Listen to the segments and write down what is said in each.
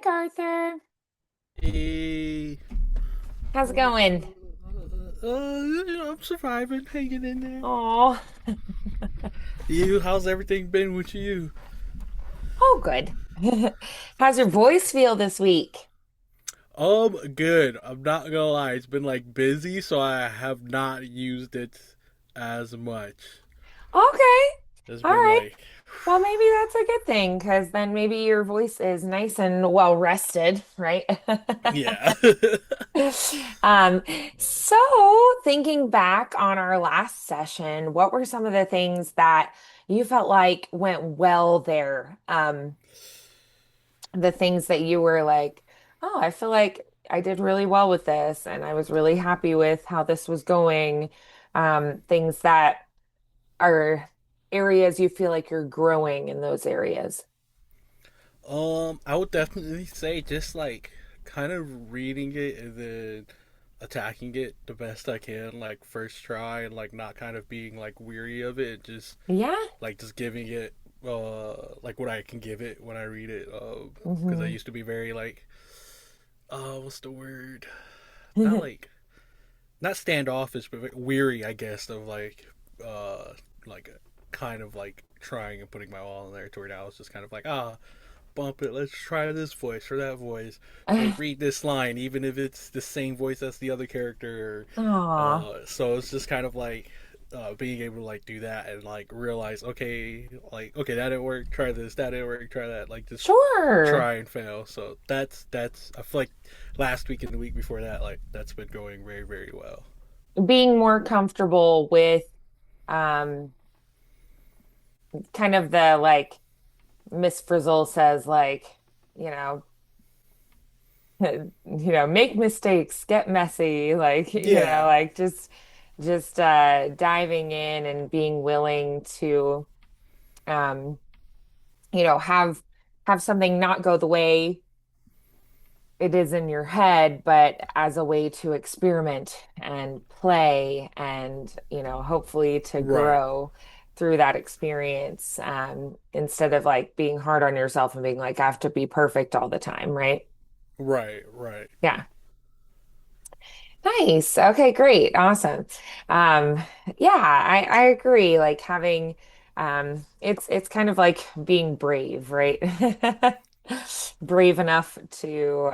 McArthur. Hey, How's it going? I'm surviving, hanging in there. Oh, How's everything been with you? oh, good. How's your voice feel this week? Good. I'm not gonna lie, it's been like busy, so I have not used it as much. Okay. It's All been right. like, Well, maybe that's a good thing because then maybe your voice is nice and well rested, right? yeah. Um, so thinking back on our last session, what were some of the things that you felt like went well there? The things that you were like, oh, I feel like I did really well with this, and I was really happy with how this was going. Things that are areas you feel like you're growing in those areas. I would definitely say just like kind of reading it and then attacking it the best I can, like first try, and like not kind of being like weary of it, just Yeah. like just giving it like what I can give it when I read it, because I Hmm. used to be very like what's the word, not like not standoffish but weary, I guess, of uh like kind of like trying and putting my all in there, toward now it's just kind of like bump it, let's try this voice or that voice, or read this line even if it's the same voice as the other character. Aw, So it's just kind of like being able to like do that and like realize, okay, like okay, that didn't work, try this, that didn't work, try that, like just sure. try and fail. So that's I feel like last week and the week before that, like that's been going very, very well. Being more comfortable with um kind of the like Miss Frizzle says like, you know, make mistakes, get messy, like, Yeah. like just diving in and being willing to um, have something not go the way it is in your head, but as a way to experiment and play and, hopefully to Right. grow through that experience, instead of like being hard on yourself and being like, I have to be perfect all the time, right? Right. Right. Yeah. Nice. Okay, great. Awesome. Um, yeah, I agree. Like having it's kind of like being brave, right? Brave enough to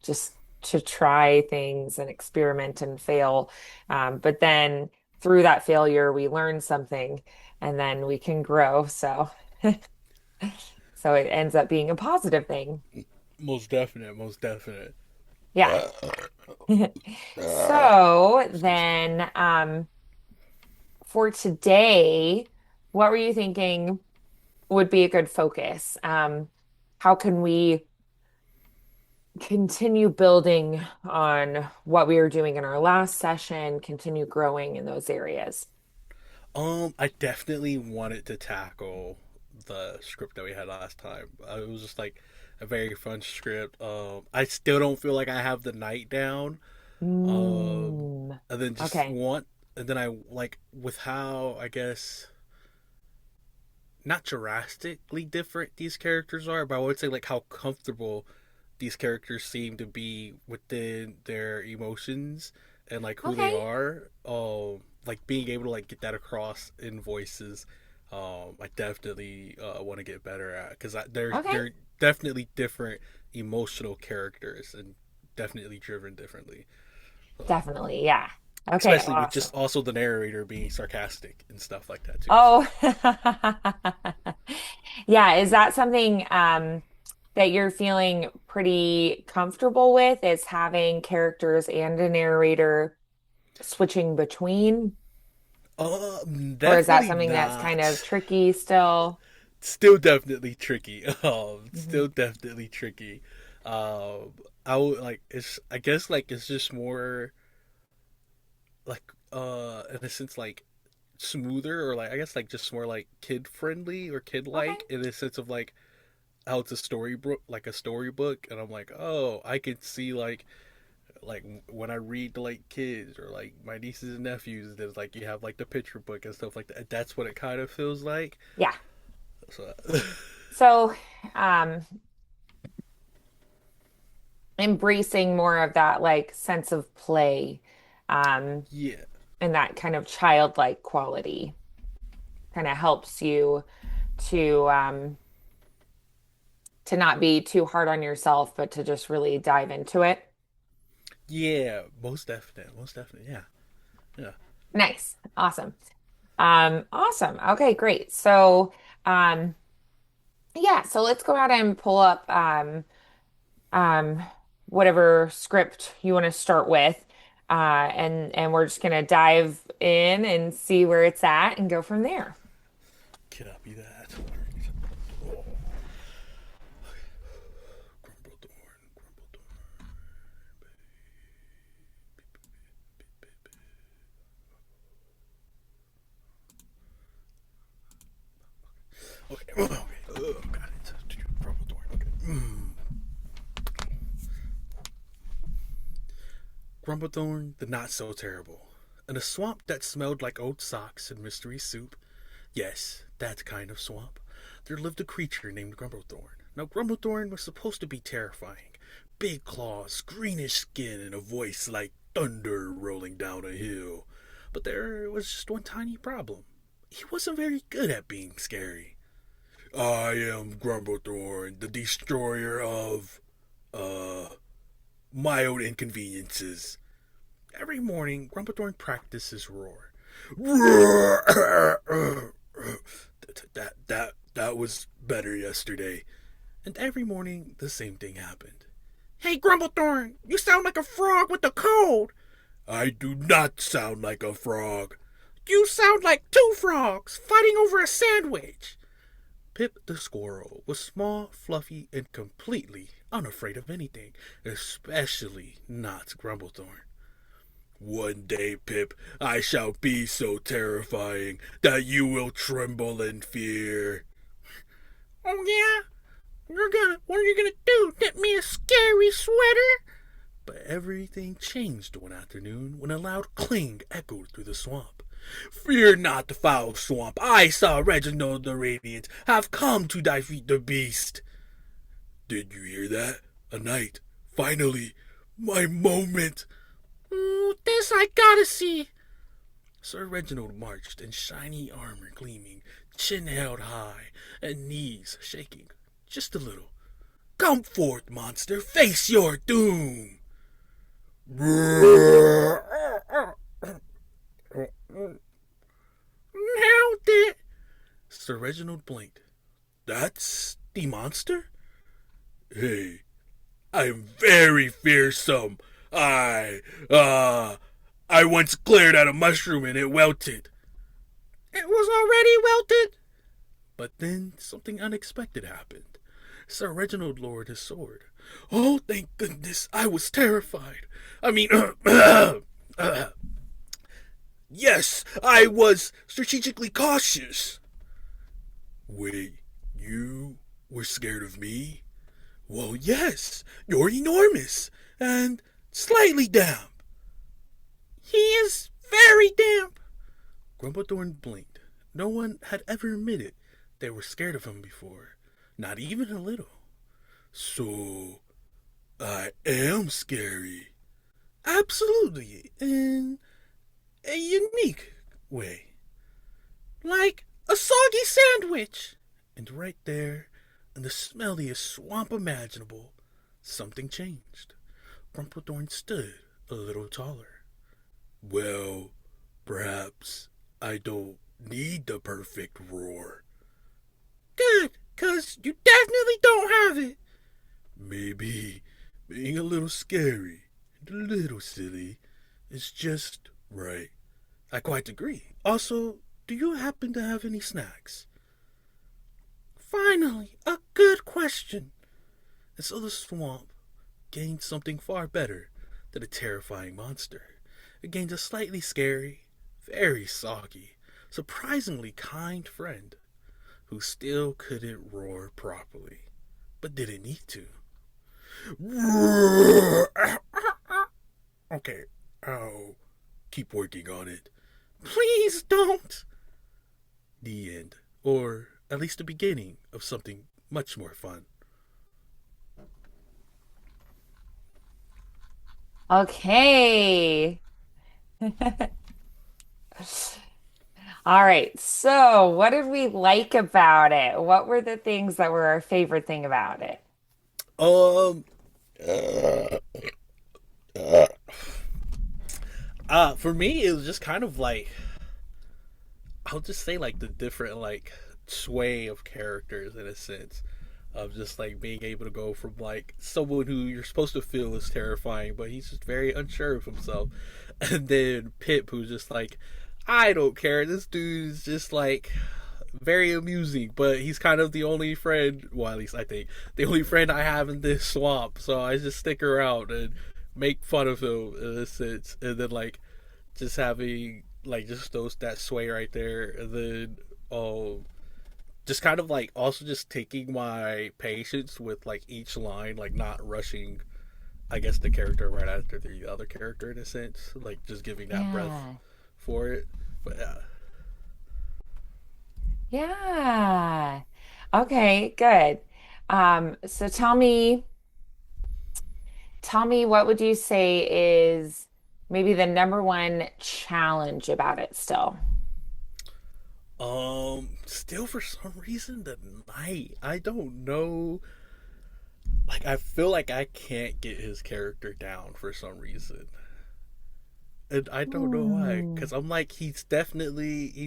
just to try things and experiment and fail. But then through that failure we learn something and then we can grow. So so it ends up being a positive thing. Most definite. Most definite. Yeah. So then for today, what were you thinking would be a good focus? How can we continue building on what we were doing in our last session, continue growing in those areas? I definitely wanted to tackle the script that we had last time. It was just like a very fun script. I still don't feel like I have the night down. Mm, And then just okay. want, and then I like with how I guess not drastically different these characters are, but I would say like how comfortable these characters seem to be within their emotions and like who they Okay. are. Like being able to like get that across in voices. I definitely want to get better at, because Okay. they're definitely different emotional characters and definitely driven differently. Definitely. Yeah. Okay. Especially with Awesome. just also the narrator being sarcastic and stuff like that too. So Oh, yeah. Is that something that you're feeling pretty comfortable with? Is having characters and a narrator switching between? Or is that definitely something that's kind of not. tricky still? Still definitely tricky. Hmm. Still definitely tricky. Um, I would like it's. I guess like it's just more like in a sense like smoother, or like I guess like just more like kid friendly or kid Okay. like, in a sense of like how it's a storybook, like a storybook, and I'm like, oh, I could see like when I read to like kids or like my nieces and nephews, there's like you have like the picture book and stuff like that. That's what it kind of feels like. Yeah. So So, um, embracing more of that like sense of play, um, Yeah. and that kind of childlike quality kind of helps you to not be too hard on yourself, but to just really dive into it. Yeah, most definite. Most definite. Yeah. Yeah. Nice. Awesome. Awesome. Okay, great. So, um, yeah, so let's go ahead and pull up um whatever script you want to start with. And we're just gonna dive in and see where it's at and go from there. Cannot be that. Grumble thorn, grumble thorn. Okay. Okay. Oh, got it. Grumble thorn. Okay. Grumblethorn, the not so terrible. In a swamp that smelled like old socks and mystery soup, yes, that kind of swamp, there lived a creature named Grumblethorn. Now, Grumblethorn was supposed to be terrifying. Big claws, greenish skin, and a voice like thunder rolling down a hill. But there was just one tiny problem. He wasn't very good at being scary. I am Grumblethorn, the destroyer of, uh, mild inconveniences. Every morning, Grumblethorn practiced his roar. That was better yesterday. And every morning, the same thing happened. Hey, Grumblethorn, you sound like a frog with a cold. I do not sound like a frog. You sound like two frogs fighting over a sandwich. Pip the squirrel was small, fluffy, and completely unafraid of anything, especially not Grumblethorn. One day, Pip, I shall be so terrifying that you will tremble in fear. Oh yeah? What are you gonna do? Get me a scary sweater? But everything changed one afternoon when a loud cling echoed through the swamp. Fear not the foul swamp. I saw Reginald the Radiant have come to defeat the beast. Did you hear that? A knight. Finally, my moment. Ooh, this I gotta see. Sir Reginald marched in shiny armor gleaming, chin held high, and knees shaking just a little. Come forth, monster, face your doom! Nailed it! Sir Reginald blinked. That's the monster? Hey, I'm very fearsome. I once glared at a mushroom and it wilted. It was already wilted? But then something unexpected happened. Sir Reginald lowered his sword. Oh, thank goodness, I was terrified. I mean, yes, I was strategically cautious. Wait, you were scared of me? Well, yes, you're enormous and slightly damp. He is very damp. Grumblethorn blinked. No one had ever admitted they were scared of him before, not even a little. So, I am scary. Absolutely, in a unique way. Like a soggy sandwich. And right there, in the smelliest swamp imaginable, something changed. Grumblethorn stood a little taller. Well, perhaps I don't need the perfect roar. Good, 'cause you definitely don't have it. Maybe being a little scary and a little silly is just right. I quite agree. Also, do you happen to have any snacks? Finally, a good question. And so the swamp gained something far better than a terrifying monster. It gained a slightly scary, very soggy, surprisingly kind friend who still couldn't roar properly, but didn't need to. Okay, I'll keep working on it. Please don't! The end. Or at least the beginning of something much more fun. Okay. All right. So, what did we like about it? What were the things that were our favorite thing about it? Um, for me, it was just kind of like I'll just say like the different like sway of characters in a sense of just like being able to go from like someone who you're supposed to feel is terrifying, but he's just very unsure of himself, and then Pip, who's just like, I don't care. This dude is just like very amusing, but he's kind of the only friend, well, at least I think, the only friend I have in this swamp. So I just stick around and make fun of him in a sense, and then like just having like just those that sway right there, and then just kind of like also just taking my patience with like each line, like not rushing. I guess the character right after the other character in a sense, like just giving that breath Yeah. for it. But yeah, Yeah. Okay, good. So tell me what would you say is maybe the number one challenge about it still? still for some reason the night. I don't know. Like I feel like I can't get his character down for some reason. And I don't know why, Hmm. because I'm like he's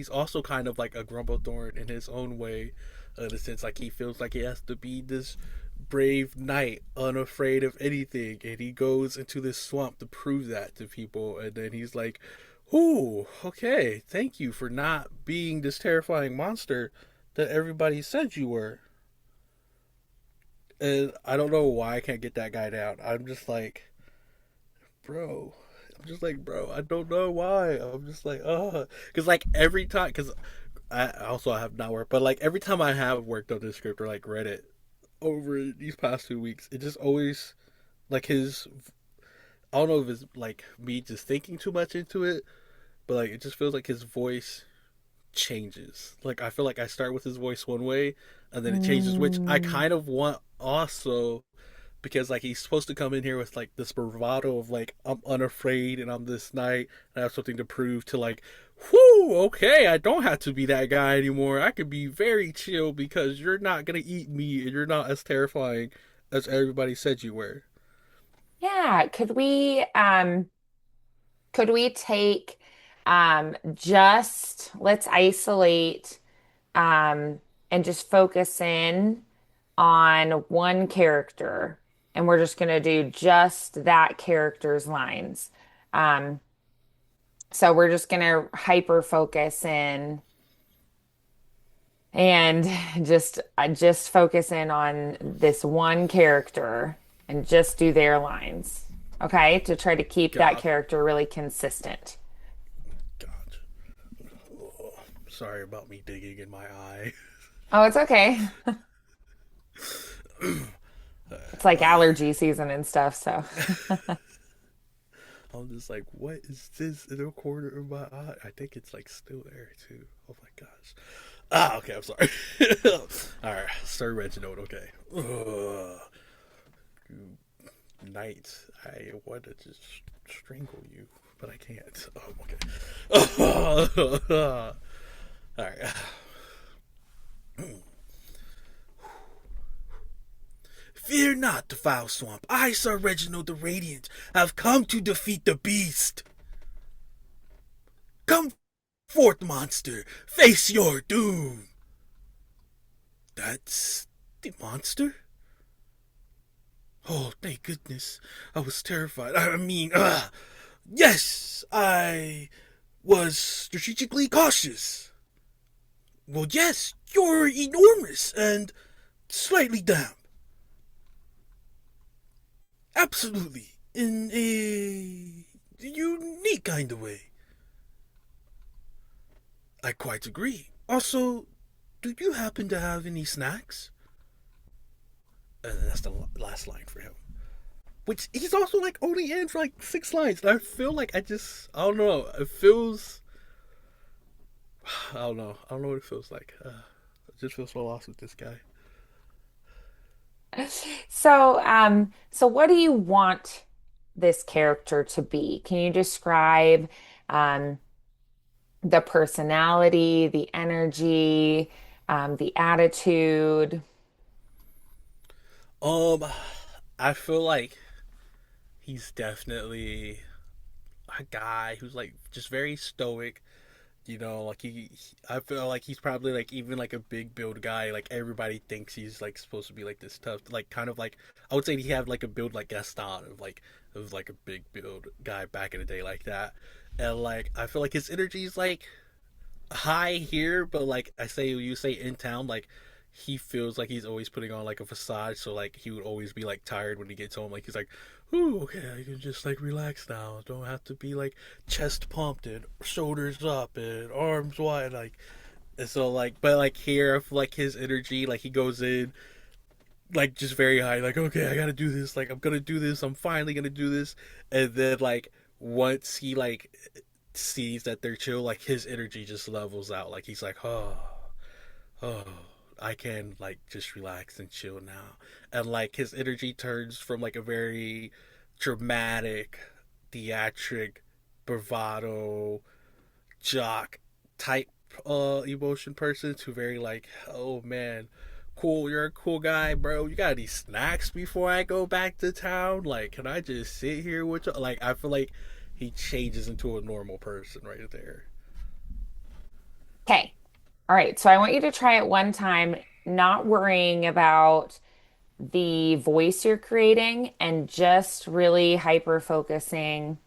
also kind of like a Grumblethorn in his own way, in the sense like he feels like he has to be this brave knight, unafraid of anything, and he goes into this swamp to prove that to people, and then he's like, "Ooh, okay, thank you for not being this terrifying monster that everybody said you were." And I don't know why I can't get that guy down. I'm just like, bro. I'm just like, bro, I don't know why. I'm just like, because like every time, because I have not worked, but like every time I have worked on this script or like read it over these past 2 weeks, it just always like his. I don't know if it's like me just thinking too much into it, but like it just feels like his voice changes. Like I feel like I start with his voice one way, and then it changes, which I Hmm. kind of want also because like he's supposed to come in here with like this bravado of like I'm unafraid and I'm this knight and I have something to prove to like, whoo, okay, I don't have to be that guy anymore. I can be very chill because you're not gonna eat me and you're not as terrifying as everybody said you were. Yeah, could we take just let's isolate um and just focus in on one character and we're just going to do just that character's lines. Um so we're just going to hyper focus in and just focus in on this one character and just do their lines. Okay? To try to keep that God, character really consistent. God. Oh, sorry about me digging in my eye. Oh, it's okay. It's like allergy season and stuff, so. I'm just like, what is this in the corner of my eye? I think it's like still there too. Oh my gosh. Ah, okay, I'm sorry. All right, Sir Reginald. Okay. You knight, I want to just strangle you, but I can't. Oh, okay. All right. Fear not, the foul swamp. I, Sir Reginald the Radiant, have come to defeat the beast. Come forth, monster. Face your doom. That's the monster? Oh, thank goodness. I was terrified. I mean, yes, I was strategically cautious. Well, yes, you're enormous and slightly damp. Absolutely. In a unique kind of way. I quite agree. Also, do you happen to have any snacks? That's the last line for him. Which he's also like only in for like 6 lines. And I feel like I don't know. It feels, I don't know. I don't know what it feels like. I just feel so lost with this guy. So what do you want? this character to be? Can you describe um, the personality, the energy, the attitude? Um, I feel like he's definitely a guy who's like just very stoic. You know, like I feel like he's probably like even like a big build guy. Like everybody thinks he's like supposed to be like this tough, like kind of like I would say he had like a build like Gaston of like a big build guy back in the day like that. And like I feel like his energy is like high here, but like I say, you say in town, like he feels like he's always putting on like a facade. So like he would always be like tired when he gets home. Like he's like, "Ooh, okay, I can just like relax now. Don't have to be like chest pumped and shoulders up and arms wide." Like and so like, but like here, I feel like his energy, like he goes in like just very high. Like okay, I gotta do this. Like I'm gonna do this. I'm finally gonna do this. And then like once he like sees that they're chill, like his energy just levels out. Like he's like, oh, I can like just relax and chill now. And like his energy turns from like a very dramatic, theatric, bravado, jock type emotion person to very like, oh man, cool, you're a cool guy, bro. You got any snacks before I go back to town? Like, can I just sit here with you? Like, I feel like he changes into a normal person right there. Okay. All right. So I want you to try it one time, not worrying about the voice you're creating and just really hyper focusing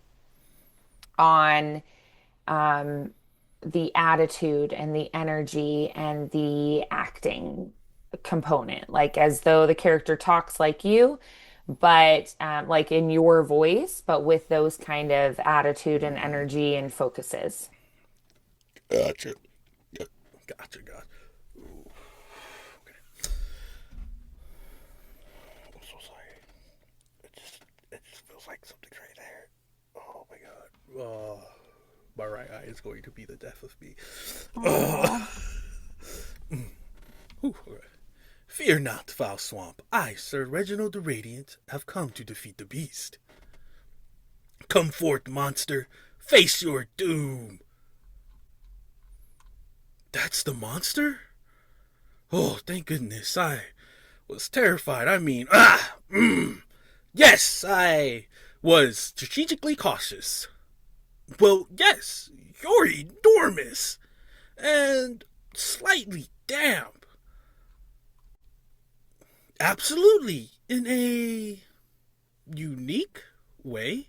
on um, the attitude and the energy and the acting component, like as though the character talks like you, but like in your voice, but with those kind of attitude and energy and focuses. Gotcha. Gotcha. Gotcha. Ooh, okay. I'm so sorry. It just feels like something's right there. Oh my god. Oh, my right eye is going to be the death of me. Oh. Ooh, okay. Fear not, foul swamp. I, Sir Reginald the Radiant, have come to defeat the beast. Come forth, monster. Face your doom. That's the monster? Oh, thank goodness. I was terrified. I mean, yes, I was strategically cautious. Well, yes, you're enormous and slightly damp. Absolutely, in a unique way.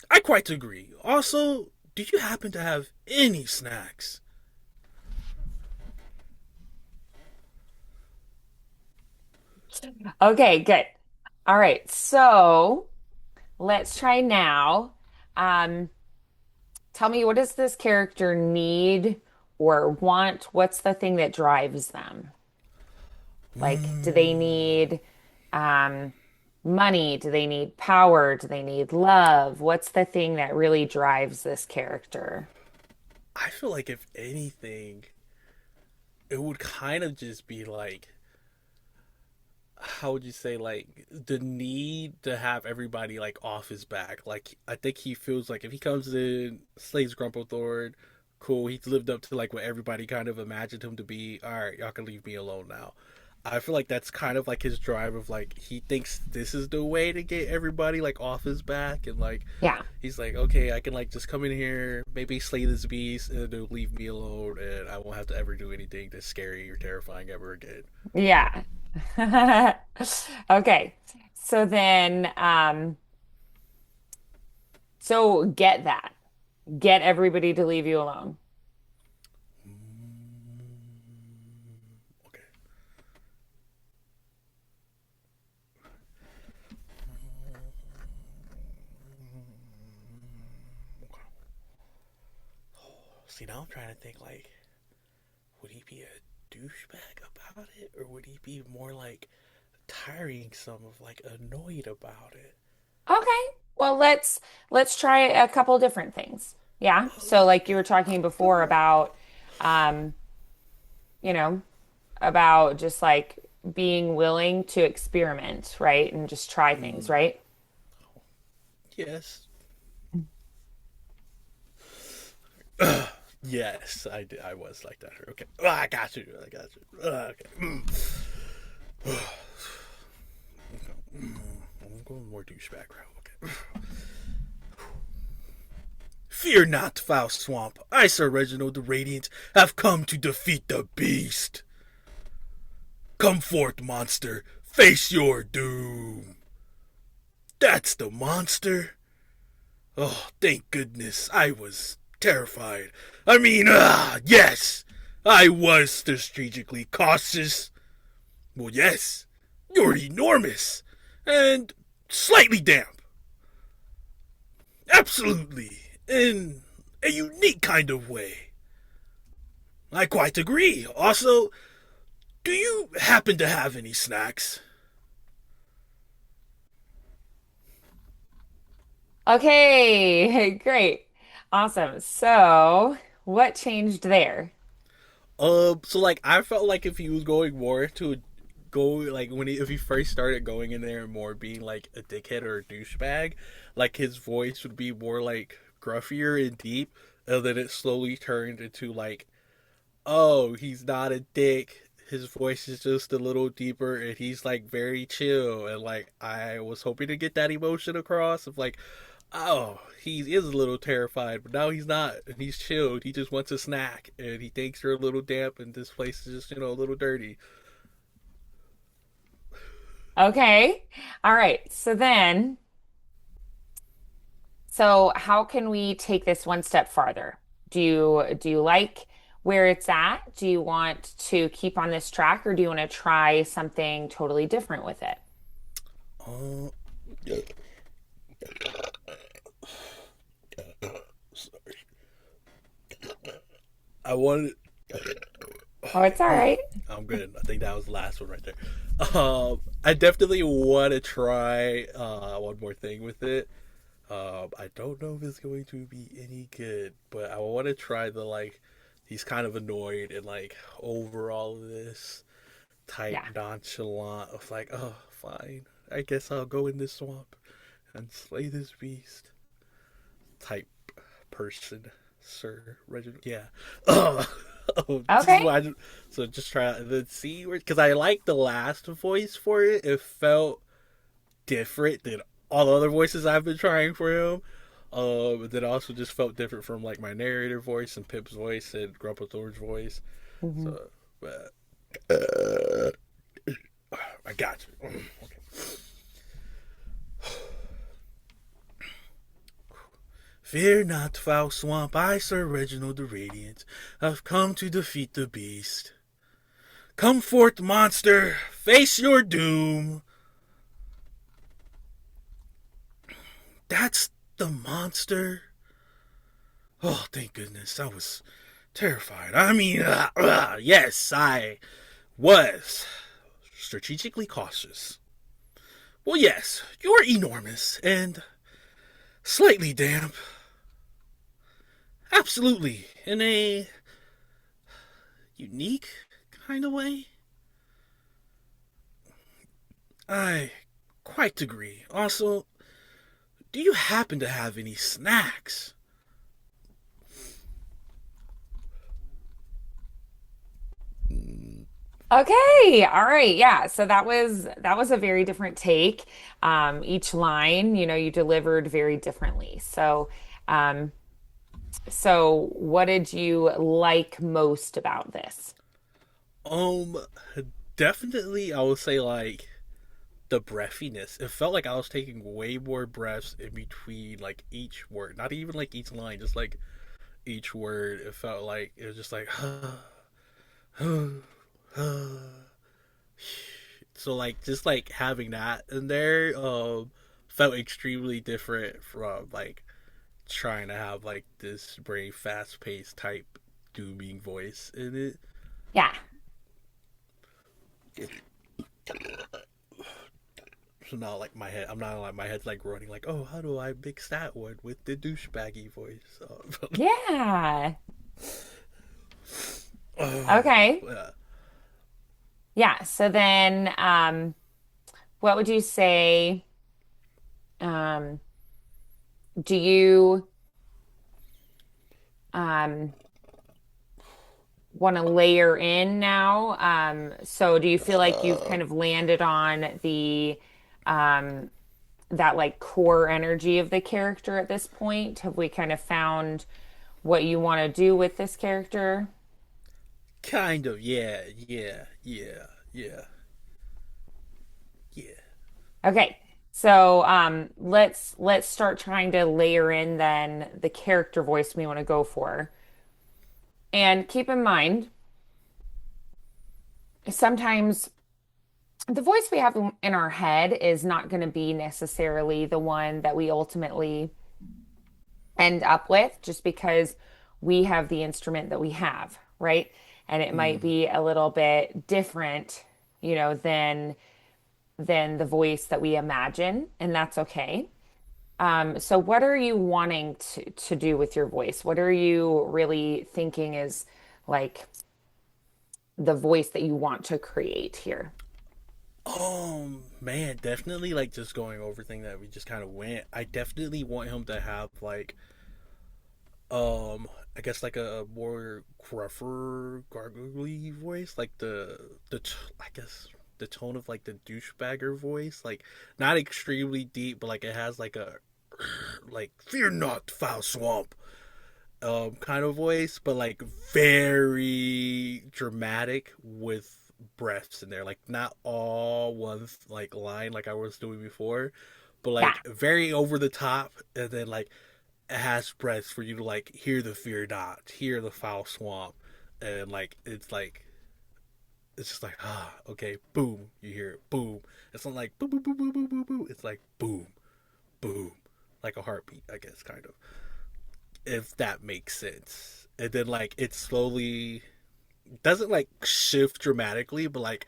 I quite agree. Also, do you happen to have any snacks? Okay, good. All right, so let's try now. Um, Tell me, what does this character need or want? What's the thing that drives them? Like, do they need um, money? Do they need power? Do they need love? What's the thing that really drives this character? I feel like if anything, it would kind of just be like, how would you say, like the need to have everybody like off his back. Like I think he feels like if he comes in, slays Grumplethorn, cool. He's lived up to like what everybody kind of imagined him to be. All right, y'all can leave me alone now. I feel like that's kind of like his drive of like he thinks this is the way to get everybody like off his back and like Yeah. he's like okay I can like just come in here maybe slay this beast and they'll leave me alone and I won't have to ever do anything that's scary or terrifying ever again. Yeah. Okay. So then, so get that. Get everybody to leave you alone. Okay. See, now I'm trying to think like, would he be a douchebag about it, or would he be more like tiring some of like annoyed about it? Okay. Well, let's try a couple different things. Yeah. So like you were talking before about um, you know, about just like being willing to experiment, right? And just try things, Mm, right? yes. Yes, I did. I was like that. Okay. Oh, I got you. I got you. Okay. I'm going more douchebag route. Okay. Fear not, foul swamp. I, Sir Reginald the Radiant, have come to defeat the beast. Come forth, monster. Face your doom. That's the monster. Oh, thank goodness. I was terrified. Yes. I was strategically cautious. Well, yes. You're enormous. And slightly damp. Absolutely. In a unique kind of way. I quite agree. Also, do you happen to have any snacks? Okay, great. Awesome. So, what changed there? So like I felt like if he was going more to go like if he first started going in there and more being like a dickhead or a douchebag, like his voice would be more like gruffier and deep, and then it slowly turned into like, oh, he's not a dick. His voice is just a little deeper and he's like very chill, and like I was hoping to get that emotion across of like, oh, he is a little terrified, but now he's not, and he's chilled. He just wants a snack, and he thinks you're a little damp, and this place is just a little dirty. Okay. All right. So how can we take this one step farther? Do you like where it's at? Do you want to keep on this track or do you want to try something totally different with it? Uh, I wanted. Oh, it's all right. I'm good. I think that was the last one right there. I definitely want to try one more thing with it. I don't know if it's going to be any good, but I want to try the like. He's kind of annoyed and like over all of this type Yeah. nonchalant of like, oh, fine. I guess I'll go in this swamp and slay this beast type person, Sir Reginald. Yeah. This is Okay. why. So just try the see because I like the last voice for it. It felt different than all the other voices I've been trying for him. But then also just felt different from like my narrator voice and Pip's voice and Grumpa Thor's voice. Mhm. So, uh, I got you. Okay. Fear not, foul swamp. I, Sir Reginald the Radiant, have come to defeat the beast. Come forth, monster. Face your doom. That's the monster. Oh, thank goodness. I was terrified. Yes, I was strategically cautious. Well, yes, you're enormous and slightly damp. Absolutely. In a unique kind of way. I quite agree. Also, do you happen to have any snacks? Okay. All right. Yeah. So that was a very different take. Each line, you delivered very differently. So what did you like most about this? Um, Definitely, I would say like the breathiness. It felt like I was taking way more breaths in between like each word, not even like each line, just like each word. It felt like it was just like, so like just like having that in there, felt extremely different from like trying to have like this very fast paced type dooming voice in it. Yeah. So now, like my head, I'm not like my head's like running, like, oh, how do I mix that one with the douchebaggy voice? Yeah. Uh, Okay. yeah. Yeah. So then, what would you say? Um, do you um, want to layer in now? So do you feel like you've Uh, kind of landed on the um, that like core energy of the character at this point? Have we kind of found what you want to do with this character? kind of, yeah, yeah, yeah, yeah, yeah. Okay. So let's start trying to layer in then the character voice we want to go for. And keep in mind, sometimes the voice we have in our head is not going to be necessarily the one that we ultimately end up with just because we have the instrument that we have, right? And it might Mm. be a little bit different, than the voice that we imagine, and that's okay. So what are you wanting to do with your voice? What are you really thinking is like the voice that you want to create here? Man, definitely like just going over thing that we just kind of went. I definitely want him to have like um I guess like a more gruffer, gargly voice, like I guess the tone of like the douchebagger voice, like not extremely deep, but like it has like a like fear not, foul swamp, kind of voice, but like very dramatic with breaths in there, like not all one like line like I was doing before, but Yeah. like very over the top, and then like it has breaths for you to like hear the fear not, hear the foul swamp, and it's just like okay, boom, you hear it, boom. It's not like boom boom boom boom boom boom boom. It's like boom boom, like a heartbeat, I guess, kind of, if that makes sense. And then like it slowly doesn't like shift dramatically, but like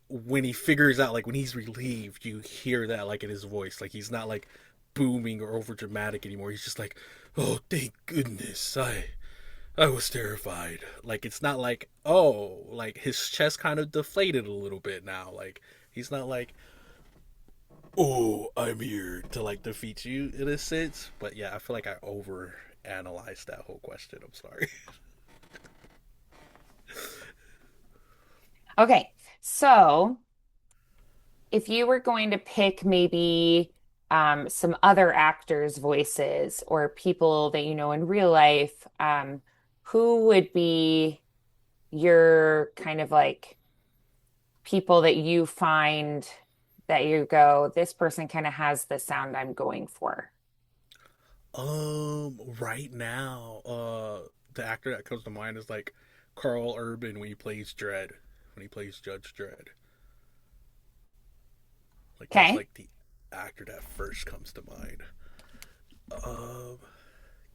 when he figures out, like when he's relieved, you hear that like in his voice, like he's not like booming or over dramatic anymore. He's just like, oh, thank goodness, I was terrified. Like it's not like, oh, like his chest kind of deflated a little bit now. Like he's not like, oh, I'm here to like defeat you in a sense. But yeah, I feel like I over analyzed that whole question. I'm sorry. Okay. So if you were going to pick maybe some other actors' voices or people that you know in real life, who would be your kind of like people that you find that you go, this person kind of has the sound I'm going for? Right now, the actor that comes to mind is like Carl Urban when he plays Dredd, when he plays Judge Dredd. Like that's Okay. like the actor that first comes to mind. Um,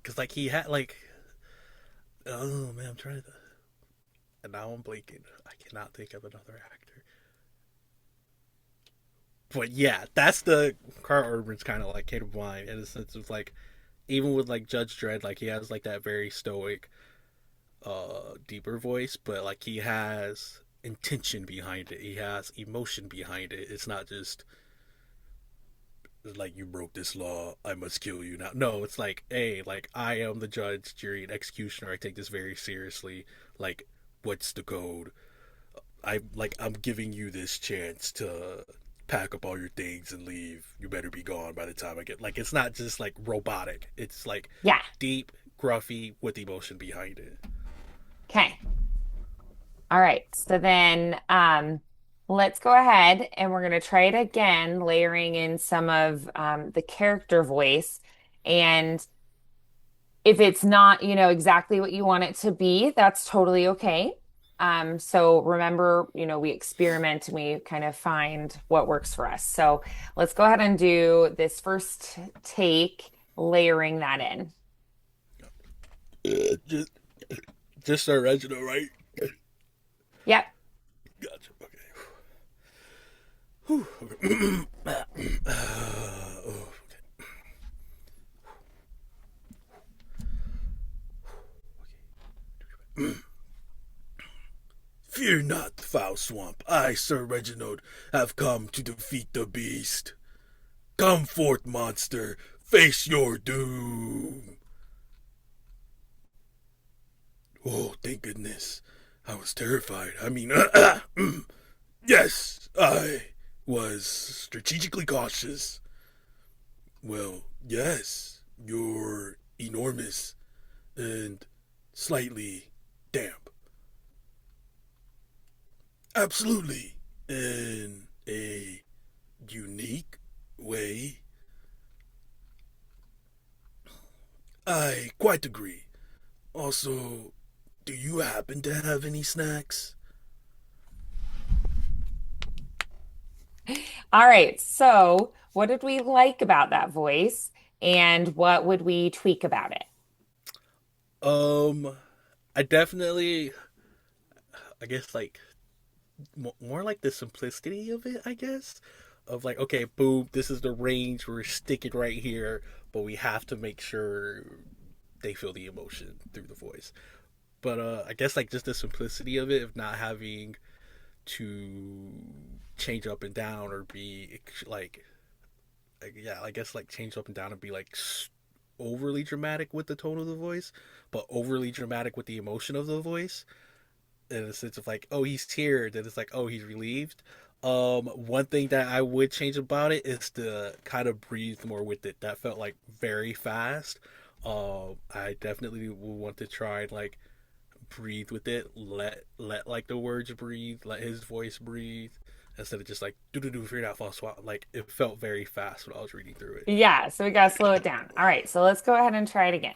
cause like he had like, oh man, I'm trying to, and now I'm blanking. I cannot think of another actor. But yeah, that's the Carl Urban's kind of like came to mind in a sense of like, even with like Judge Dredd, like he has like that very stoic, deeper voice, but like he has intention behind it. He has emotion behind it. It's not just like you broke this law, I must kill you now. No, it's like, hey, like I am the judge, jury, and executioner. I take this very seriously. Like, what's the code? I'm giving you this chance to pack up all your things and leave. You better be gone by the time I get. Like, it's not just like robotic. It's like Yeah. deep, gruffy with emotion behind it. Okay. All right. So then let's go ahead and we're going to try it again, layering in some of the character voice. And if it's not, exactly what you want it to be, that's totally okay. So remember, we experiment and we kind of find what works for us. So let's go ahead and do this first take, layering that in. Just, just original, right? Yep. Gotcha. Okay. Whew. Fear not, foul Swamp, I, Sir Reginald, have come to defeat the beast. Come forth, monster, face your doom. Oh, thank goodness. I was terrified. I mean, yes, I was strategically cautious. Well, yes, you're enormous and slightly damp. Absolutely. In a unique way. I quite agree. Also, do you happen to have any snacks? All right. So, what did we like about that voice, and what would we tweak about it? Um, I definitely, I guess like more like the simplicity of it. I guess of like, okay, boom, this is the range. We're sticking right here, but we have to make sure they feel the emotion through the voice. But I guess like just the simplicity of it, of not having to change up and down or be like yeah, I guess like change up and down and be like overly dramatic with the tone of the voice, but overly dramatic with the emotion of the voice. In a sense of like, oh, he's here, then it's like, oh, he's relieved. One thing that I would change about it is to kind of breathe more with it. That felt like very fast. I definitely would want to try and like breathe with it. Let like the words breathe. Let his voice breathe instead of just like do do do figure it out false swap. Like it felt very fast when I was reading through it. Yeah, so we got to slow it down. All right, so let's go ahead and try it again.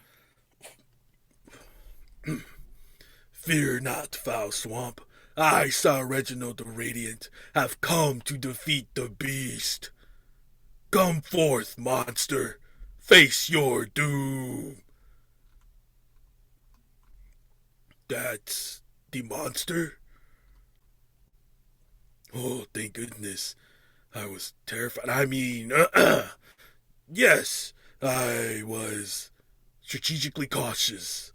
Fear not, foul swamp. I, Sir Reginald the Radiant, have come to defeat the beast. Come forth, monster. Face your doom. That's the monster? Oh, thank goodness. I was terrified. I mean, yes, I was strategically cautious.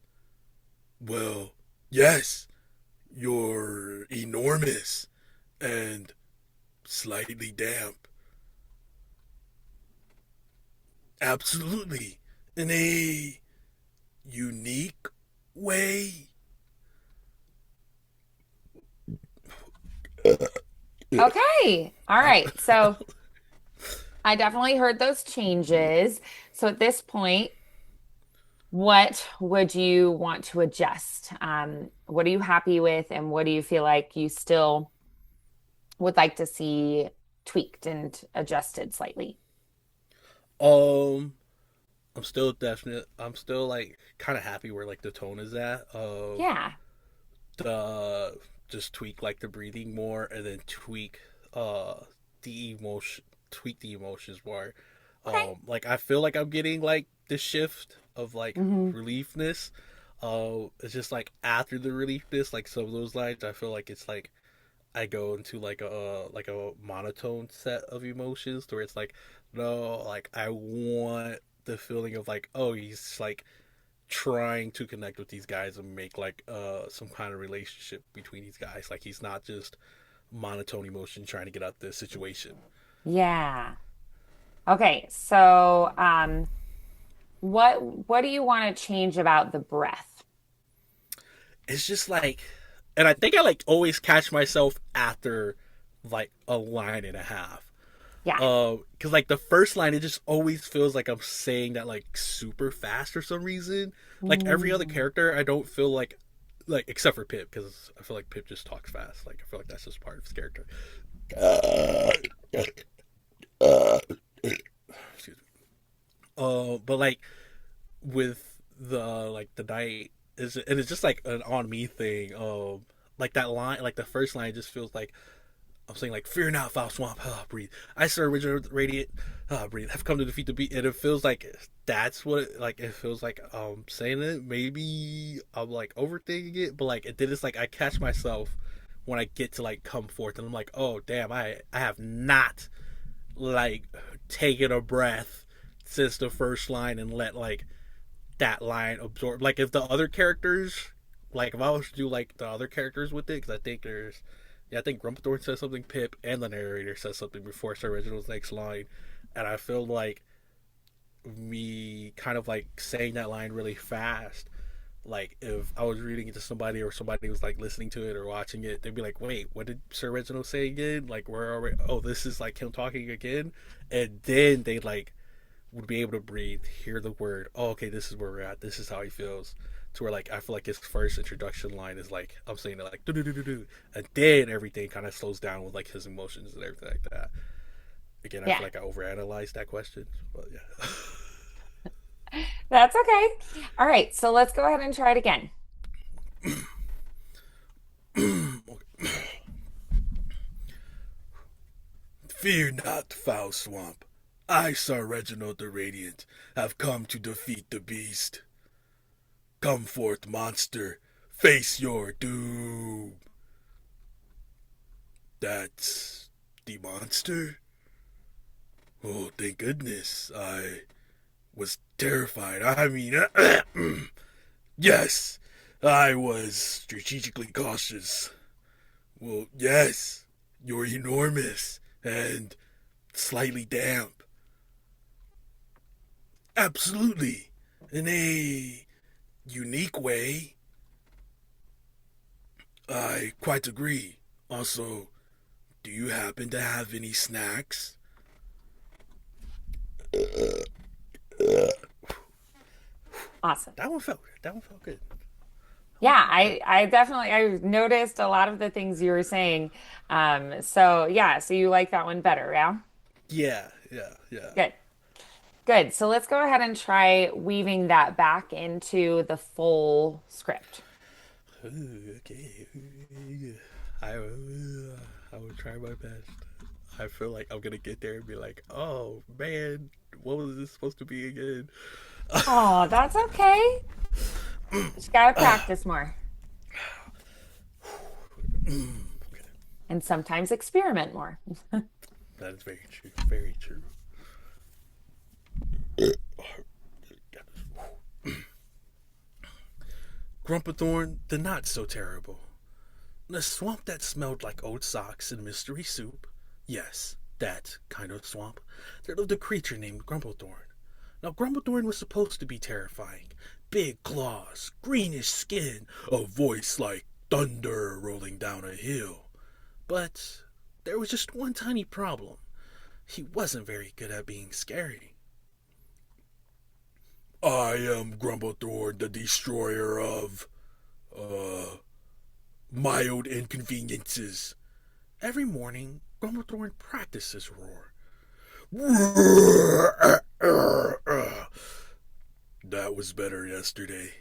Well, yes, you're enormous and slightly damp. Absolutely. In a unique way. Okay. All right. So I definitely heard those changes. So at this point, what would you want to adjust? What are you happy with, and what do you feel like you still would like to see tweaked and adjusted slightly? Um, I'm still like kind of happy where like the tone is at. Yeah. The just tweak like the breathing more, and then uh the emotion, tweak the emotions more. Okay. Like I feel like I'm getting like the shift of like Hmm. reliefness. It's just like after the reliefness, like some of those lines, I feel like it's like I go into like a monotone set of emotions where it's like, no, like I want the feeling of like, oh, he's like trying to connect with these guys and make like some kind of relationship between these guys. Like he's not just monotone emotion trying to get out this situation. Yeah. Okay. So, what do you want to change about the breath? It's just like, and I think I like always catch myself after like a line and a half. Yeah. Cause like the first line, it just always feels like I'm saying that like super fast for some reason. Like every other Mm. character, I don't feel like except for Pip, because I feel like Pip just talks fast. Like I feel like that's just part of his character. Excuse me. But like with the night is, and it's just like an on me thing. Like that line, like the first line, just feels like I'm saying like, "Fear not, foul swamp, breathe." I, Sir Original Radiant, breathe. Have come to defeat the beast, and it feels like that's what like it feels like. Saying it, maybe I'm like overthinking it, but like it did. It's like I catch myself when I get to like come forth, and I'm like, oh damn, I have not like taken a breath since the first line and let like that line absorb. Like if the other characters, like if I was to do like the other characters with it, because I think there's Yeah, I think Grumpthorne says something, Pip, and the narrator says something before Sir Reginald's next line, and I feel like me kind of like saying that line really fast. Like if I was reading it to somebody or somebody was like listening to it or watching it, they'd be like, "Wait, what did Sir Reginald say again? Like, where are we? Oh, this is like him talking again." And then they like would be able to breathe, hear the word. Oh, okay, this is where we're at. This is how he feels. To where like I feel like his first introduction line is like I'm saying it like do do do do do, and then everything kind of slows down with like his emotions and everything like that. Again, I Yeah, feel like I overanalyzed that question, but yeah. that's okay. All right, so let's go ahead and try it again. Fear not, foul swamp. I, Sir Reginald the Radiant, have come to defeat the beast. Come forth, monster. Face your doom. That's the monster? Oh, thank goodness. I was terrified. I mean, yes, I was strategically cautious. Well, yes, you're enormous and slightly damp. Absolutely. In a unique way, I quite agree. Also, do you happen to have any snacks? Awesome. that one felt good. That one Yeah, felt good. I definitely I noticed a lot of the things you were saying. So yeah, so you like that one better, yeah? Yeah, yeah, yeah. Good. Good. So let's go ahead and try weaving that back into the full script. Ooh, okay. I will try my best. I feel like I'm gonna get there and be like, oh man, what was this supposed to be again? Oh, that's okay. Just gotta practice more Okay, and sometimes experiment more. that is very true. Very true. Grumpathorn, the not so terrible. The swamp that smelled like old socks and mystery soup. Yes, that kind of swamp. There lived a creature named Grumplethorn. Now, Grumplethorn was supposed to be terrifying. Big claws, greenish skin, a voice like thunder rolling down a hill. But there was just one tiny problem. He wasn't very good at being scary. I am Grumblethorn, the destroyer of, uh, mild inconveniences. Every morning, Grumblethorn practiced his roar. That was better yesterday.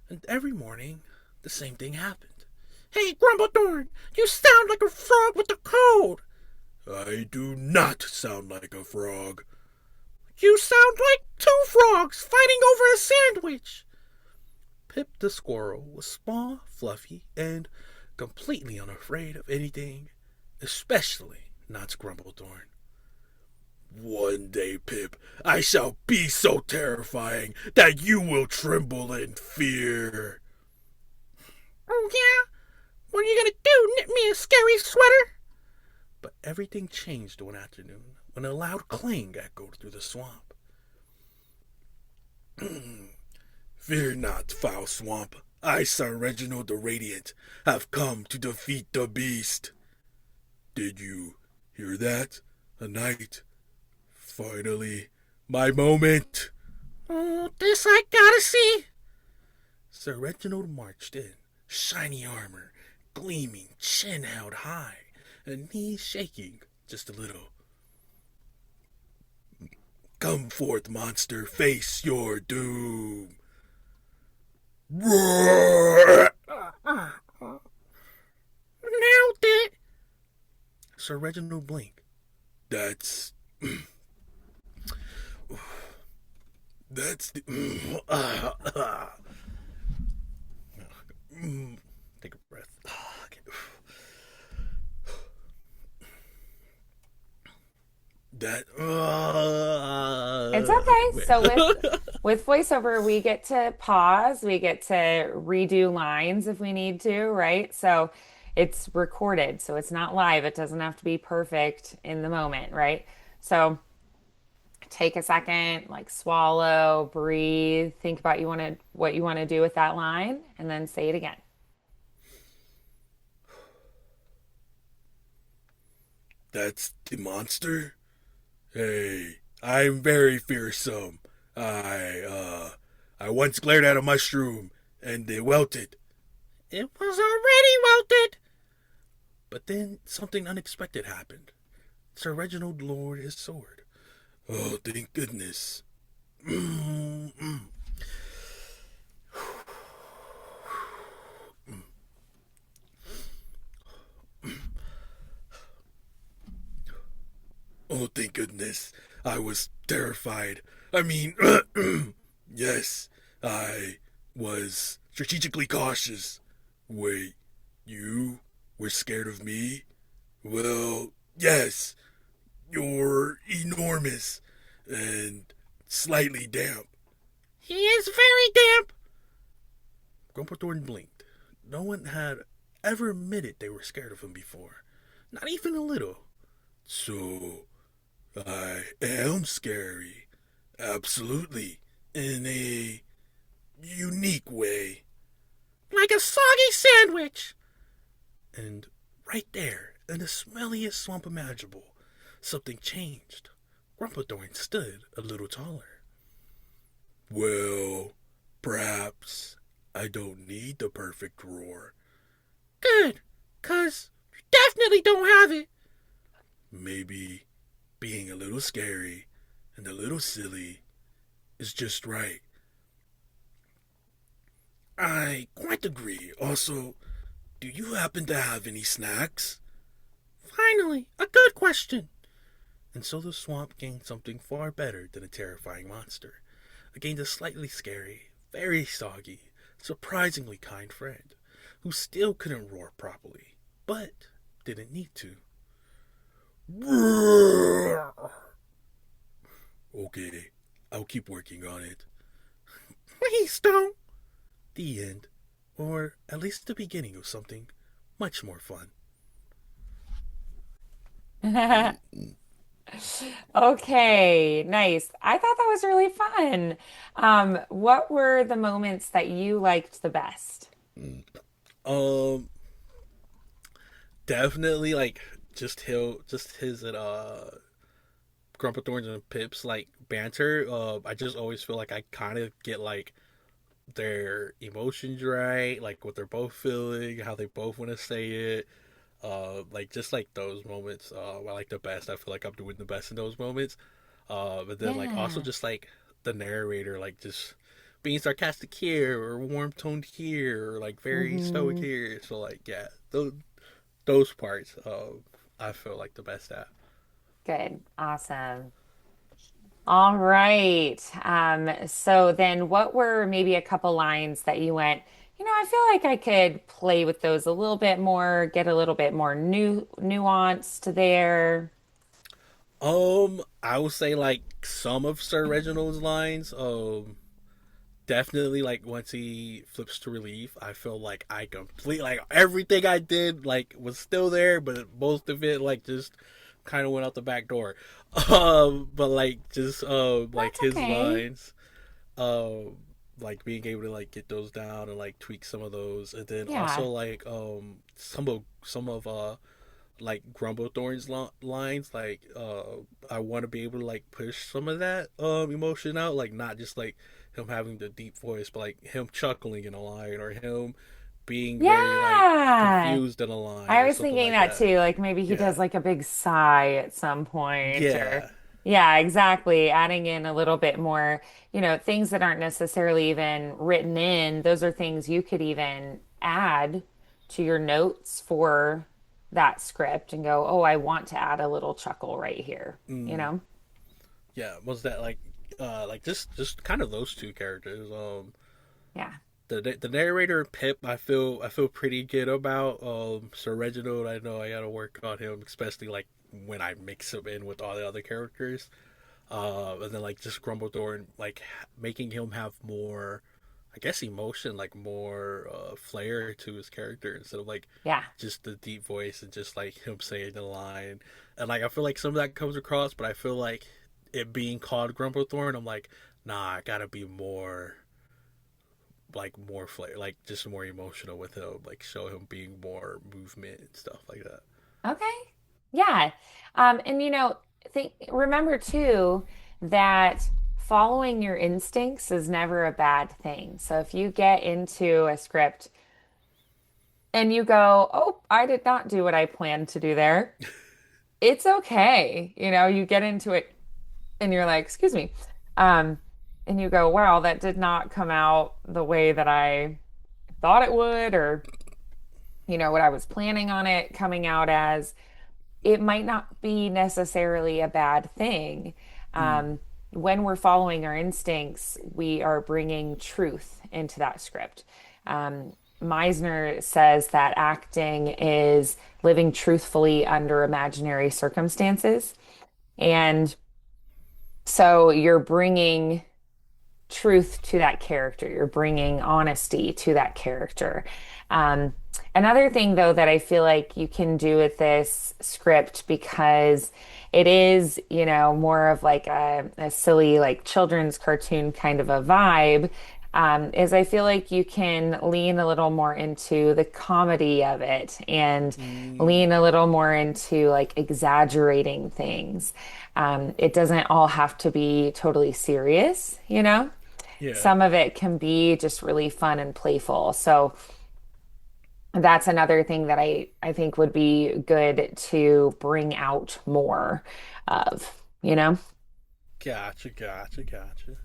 And every morning, the same thing happened. Hey, Grumblethorn, you sound like a frog with a cold. I do not sound like a frog. You sound like two frogs fighting over a sandwich. Pip the squirrel was small, fluffy, and completely unafraid of anything, especially not Grumblethorn. One day, Pip, I shall be so terrifying that you will tremble in fear. Oh, yeah? What are you gonna do? Knit me a scary sweater? But everything changed one afternoon when a loud clang echoed through the swamp. Fear not, foul swamp. I, Sir Reginald the Radiant, have come to defeat the beast. Did you hear that? A knight. Finally, my moment. Oh, this I gotta see. Sir Reginald marched in, shiny armor, gleaming, chin held high, and knees shaking just a little. Come forth, monster, face your doom. Roar! Nailed it! Sir Reginald blinked. That's. That's the. Take a breath. That. It's Okay, okay. So wait. with voiceover, we get to pause, we get to redo lines if we need to, right? So it's recorded, so it's not live. It doesn't have to be perfect in the moment, right? So take a second, like swallow, breathe, think about what you want to do with that line, and then say it again. That's the monster? Hey, I'm very fearsome. I once glared at a mushroom and it wilted. It was already wilted! But then something unexpected happened. Sir Reginald lowered his sword. Oh, thank goodness. Oh, thank goodness. I was terrified. I mean, yes, I was strategically cautious. Wait, you were scared of me? Well, yes, you're enormous and slightly damp. He is very damp. Grandpa Thornton blinked. No one had ever admitted they were scared of him before. Not even a little. So, I am scary. Absolutely. In a unique way. Like a soggy sandwich. And right there, in the smelliest swamp imaginable, something changed. Grandpa Thornton stood a little taller. Well, perhaps I don't need the perfect roar. Good, 'cause you definitely don't have it. Maybe being a little scary and a little silly is just right. I quite agree. Also, do you happen to have any snacks? Finally, a good question. And so the swamp gained something far better than a terrifying monster. It gained a slightly scary, very soggy, surprisingly kind friend who still couldn't roar properly, but didn't need to. Okay, I'll keep working on it. Please don't. The end. Or at least the beginning of something much more fun. Okay, nice. I thought that was really fun. What were the moments that you liked the best? Um, Definitely like just his and Grandpa Thorns and Pips like banter. I just always feel like I kind of get like their emotions right, like what they're both feeling, how they both want to say it. Like just like those moments, I like the best. I feel like I'm doing the best in those moments. But then like also Yeah. just like the narrator, like just being sarcastic here or warm toned here or like very stoic Hmm. here. So like yeah, those parts, I feel like the best at. Good. Awesome. All right. So then what were maybe a couple lines that you went, I feel like I could play with those a little bit more, get a little bit more nuanced there. I would say like some of Sir Reginald's lines. Definitely like once he flips to relief, I feel like I complete like everything I did like was still there, but most of it like just kind of went out the back door. But like just like That's his okay. lines, um, like being able to like get those down and like tweak some of those, and then also Yeah. like some of like Grumble Thorn's lines, like I want to be able to like push some of that emotion out, like not just like him having the deep voice, but like him chuckling in a line or him being very like Yeah. confused in a line I or was something thinking like that that. too. Like maybe he Yeah, does like a big sigh at some point or yeah. yeah, exactly. Adding in a little bit more, things that aren't necessarily even written in. Those are things you could even add to your notes for that script and go, oh, I want to add a little chuckle right here, you Mm, know? yeah, was that like just kind of those two characters. Yeah. The narrator Pip, I feel pretty good about. Sir Reginald, I know I gotta work on him, especially like when I mix him in with all the other characters. And then like just Grumbledore, like making him have more I guess emotion, like more flair to his character instead of like Yeah. just the deep voice and just like him saying the line. And like I feel like some of that comes across, but I feel like it being called Grumblethorn, I'm like, nah, I gotta be more like more flair, like just more emotional with him, like show him being more movement and stuff like that. Okay. Yeah. And remember too that following your instincts is never a bad thing. So if you get into a script and you go, "Oh, I did not do what I planned to do there." It's okay. You get into it and you're like, "Excuse me." Um, and you go, "Wow, that did not come out the way that I thought it would, or what I was planning on it coming out as." It might not be necessarily a bad thing. Mm. Um, when we're following our instincts, we are bringing truth into that script. Meisner says that acting is living truthfully under imaginary circumstances. And so you're bringing truth to that character. You're bringing honesty to that character. Um, Another thing, though, that I feel like you can do with this script because it is, more of like a silly, like children's cartoon kind of a vibe, is I feel like you can lean a little more into the comedy of it and Mm. lean a little more into like exaggerating things. It doesn't all have to be totally serious. Yeah. Some of it can be just really fun and playful. So that's another thing that I think would be good to bring out more of. Gotcha, gotcha, gotcha.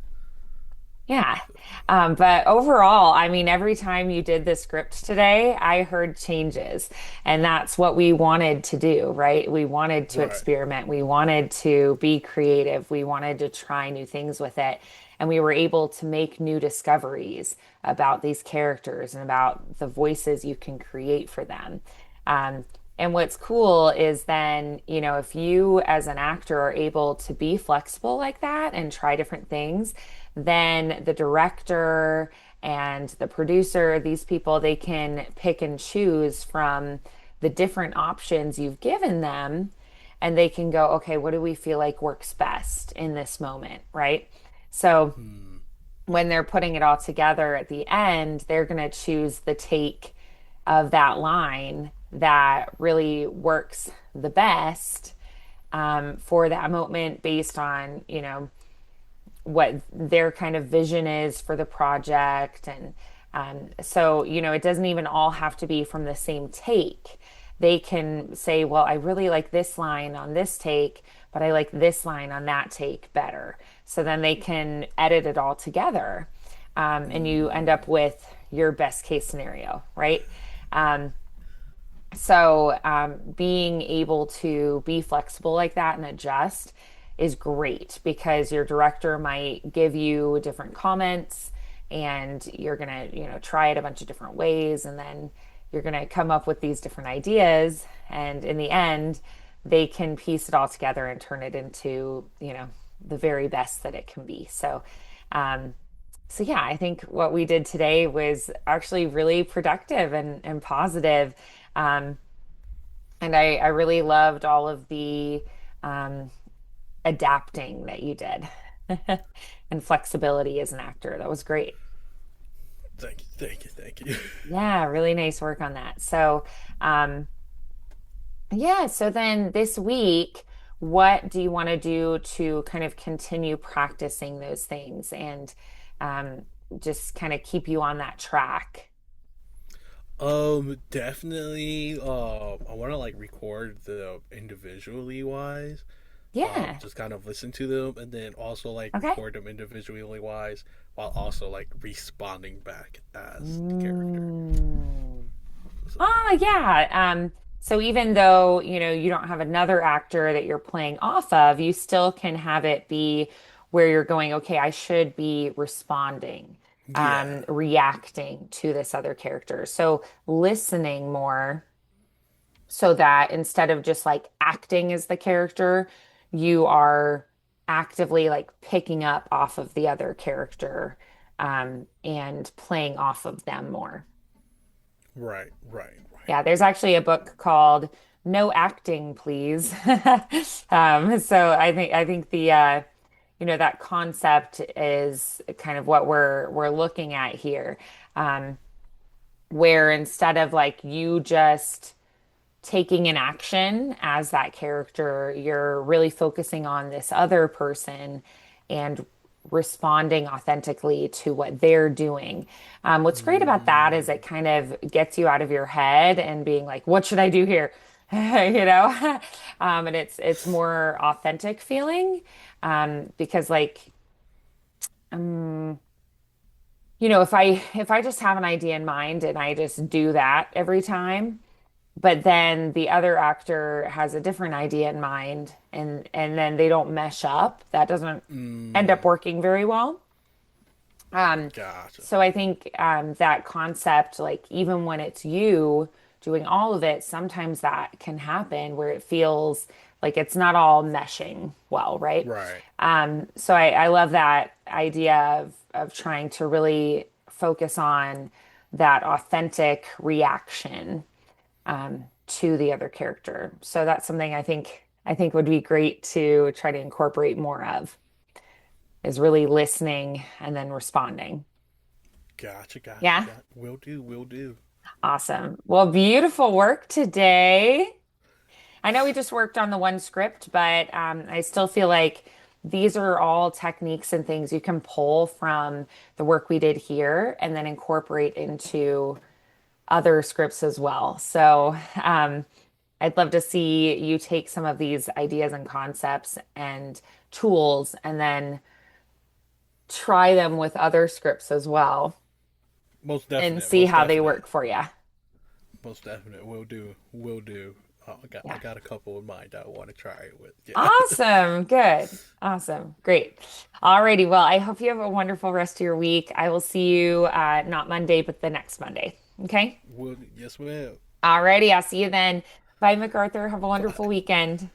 Yeah. But overall, I mean, every time you did the script today, I heard changes. And that's what we wanted to do, right? We wanted to Right. experiment. We wanted to be creative. We wanted to try new things with it. And we were able to make new discoveries about these characters and about the voices you can create for them. Um, and what's cool is then, if you as an actor are able to be flexible like that and try different things, then the director and the producer, these people, they can pick and choose from the different options you've given them. And they can go, okay, what do we feel like works best in this moment, right? So Hmm. when they're putting it all together at the end, they're going to choose the take of that line that really works the best for that moment based on, what their kind of vision is for the project. And so, it doesn't even all have to be from the same take. They can say, well, I really like this line on this take, but I like this line on that take better. So then they can edit it all together. And you end Mm. up with your best case scenario, right? Um, so being able to be flexible like that and adjust is great because your director might give you different comments and you're gonna, try it a bunch of different ways and then you're gonna come up with these different ideas and in the end they can piece it all together and turn it into, the very best that it can be. Um, so yeah, I think what we did today was actually really productive and positive. Um, and I really loved all of the um, adapting that you did and flexibility as an actor. That was great. Thank you, thank you, thank you. Yeah, really nice work on that. Um, yeah, so then this week, what do you want to do to kind of continue practicing those things and um, just kind of keep you on that track? Definitely. I want to like record the individually wise. Yeah. Just kind of listen to them, and then also like Okay. record them individually wise, while also like responding back as the character. Mm. So, Oh, yeah. So even though, you don't have another actor that you're playing off of, you still can have it be where you're going, okay, I should be responding, yeah. reacting to this other character. So listening more so that instead of just like acting as the character, you are actively like picking up off of the other character, and playing off of them more. Right, right, right. Yeah, there's actually a book called No Acting, Please. So I think the that concept is kind of what we're looking at here, um, where instead of like you just taking an action as that character, you're really focusing on this other person and responding authentically to what they're doing. What's great about that is it Mm, kind of gets you out of your head and being like, what should I do here? You know, and it's more authentic feeling because like um, if I just have an idea in mind and I just do that every time, but then the other actor has a different idea in mind and then they don't mesh up, that doesn't end up mm, working very well. Um, gotcha. so I think that concept, like even when it's you doing all of it, sometimes that can happen where it feels like it's not all meshing well, right? Right. So I love that idea of trying to really focus on that authentic reaction to the other character. So that's something I think would be great to try to incorporate more of is really listening and then responding. Gotcha, gotcha, Yeah. gotcha. Will do, will do. Awesome. Well, beautiful work today. I know we just worked on the one script, but I still feel like these are all techniques and things you can pull from the work we did here and then incorporate into other scripts as well. So I'd love to see you take some of these ideas and concepts and tools and then try them with other scripts as well Most and definite, see most how they definite, work for you. most definite. Will do, will do. I Yeah. got a couple in mind I want to try it with. Yeah. Awesome. Good. Awesome. Great. Alrighty. Well, I hope you have a wonderful rest of your week. I will see you not Monday, but the next Monday. Okay. Will yes, ma'am. Alrighty. I'll see you then. Bye, MacArthur. Have a wonderful Bye. weekend.